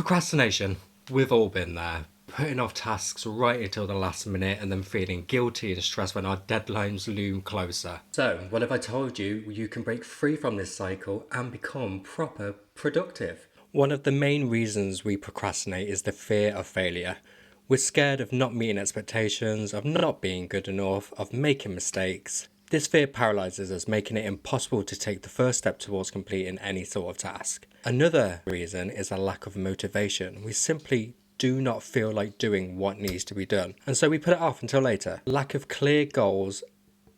Procrastination. We've all been there. Putting off tasks right until the last minute and then feeling guilty and stressed when our deadlines loom closer. So, what if I told you you can break free from this cycle and become proper productive? One of the main reasons we procrastinate is the fear of failure. We're scared of not meeting expectations, of not being good enough, of making mistakes. This fear paralyzes us, making it impossible to take the first step towards completing any sort of task. Another reason is a lack of motivation. We simply do not feel like doing what needs to be done, and so we put it off until later. Lack of clear goals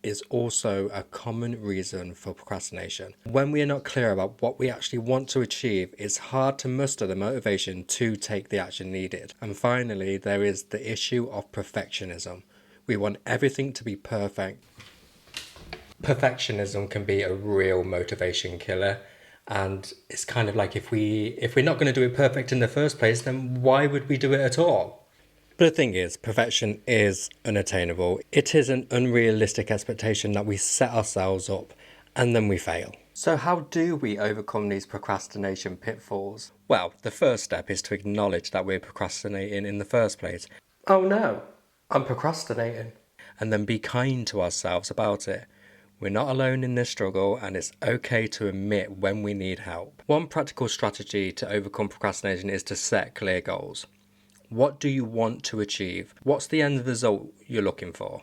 is also a common reason for procrastination. When we are not clear about what we actually want to achieve, it's hard to muster the motivation to take the action needed. And finally, there is the issue of perfectionism. We want everything to be perfect. Perfectionism can be a real motivation killer, and it's kind of like if we're not going to do it perfect in the first place, then why would we do it at all? But the thing is, perfection is unattainable. It is an unrealistic expectation that we set ourselves up and then we fail. So how do we overcome these procrastination pitfalls? Well, the first step is to acknowledge that we're procrastinating in the first place. Oh no, I'm procrastinating. And then be kind to ourselves about it. We're not alone in this struggle, and it's okay to admit when we need help. One practical strategy to overcome procrastination is to set clear goals. What do you want to achieve? What's the end result you're looking for?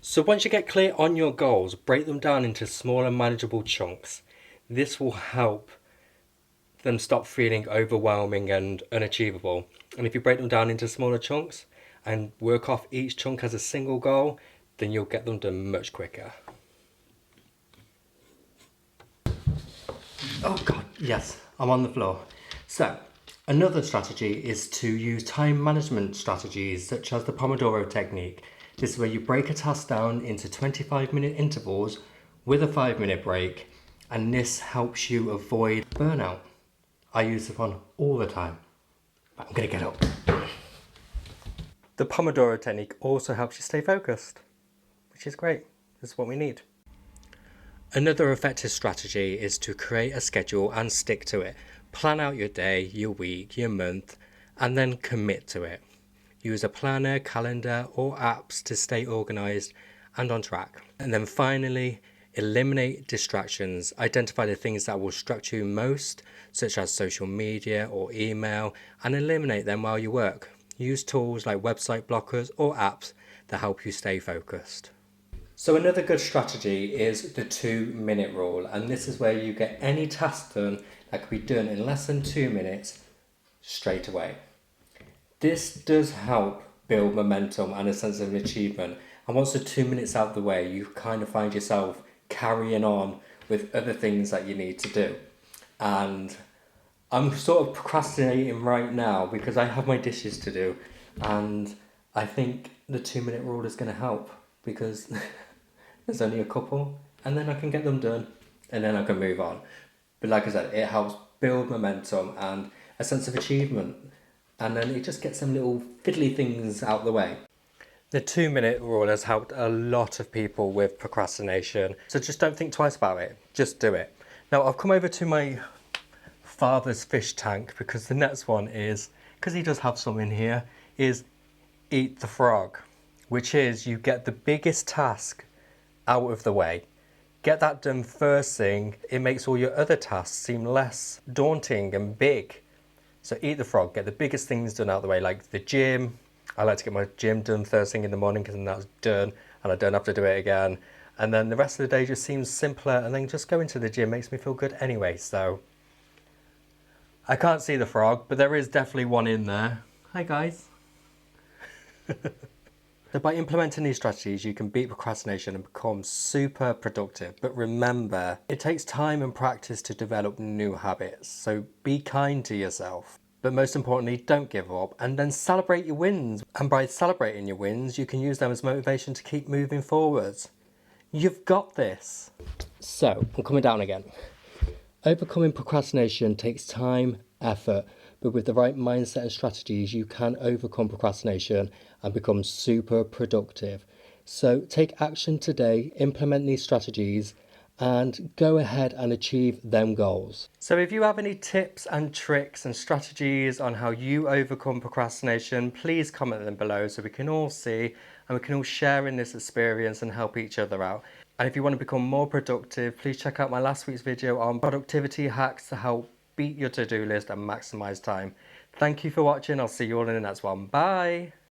So once you get clear on your goals, break them down into smaller, manageable chunks. This will help them stop feeling overwhelming and unachievable. And if you break them down into smaller chunks and work off each chunk as a single goal, then you'll get them done much quicker. Oh God, yes, I'm on the floor. So, another strategy is to use time management strategies such as the Pomodoro technique. This is where you break a task down into 25-minute intervals with a 5-minute break, and this helps you avoid burnout. I use this one all the time, but I'm gonna get up. The Pomodoro technique also helps you stay focused, which is great. This is what we need. Another effective strategy is to create a schedule and stick to it. Plan out your day, your week, your month, and then commit to it. Use a planner, calendar, or apps to stay organized and on track. And then finally, eliminate distractions. Identify the things that will distract you most, such as social media or email, and eliminate them while you work. Use tools like website blockers or apps that help you stay focused. So another good strategy is the 2-minute rule, and this is where you get any task done that can be done in less than 2 minutes straight away. This does help build momentum and a sense of achievement, and once the 2 minutes out of the way, you kind of find yourself carrying on with other things that you need to do. And I'm sort of procrastinating right now because I have my dishes to do, and I think the 2-minute rule is going to help because there's only a couple, and then I can get them done, and then I can move on. But like I said, it helps build momentum and a sense of achievement, and then it just gets some little fiddly things out of the way. The 2-minute rule has helped a lot of people with procrastination, so just don't think twice about it, just do it. Now I've come over to my father's fish tank because the next one is, because he does have some in here, is eat the frog, which is you get the biggest task out of the way. Get that done first thing. It makes all your other tasks seem less daunting and big. So eat the frog, get the biggest things done out of the way, like the gym. I like to get my gym done first thing in the morning because then that's done and I don't have to do it again. And then the rest of the day just seems simpler, and then just going to the gym makes me feel good anyway. So I can't see the frog, but there is definitely one in there. Hi guys. So by implementing these strategies, you can beat procrastination and become super productive. But remember, it takes time and practice to develop new habits. So be kind to yourself. But most importantly, don't give up, and then celebrate your wins. And by celebrating your wins, you can use them as motivation to keep moving forwards. You've got this. So, I'm coming down again. Overcoming procrastination takes time, effort, but with the right mindset and strategies, you can overcome procrastination and become super productive. So take action today, implement these strategies, and go ahead and achieve them goals. So if you have any tips and tricks and strategies on how you overcome procrastination, please comment them below so we can all see and we can all share in this experience and help each other out. And if you want to become more productive, please check out my last week's video on productivity hacks to help beat your to-do list and maximize time. Thank you for watching. I'll see you all in the next one. Bye.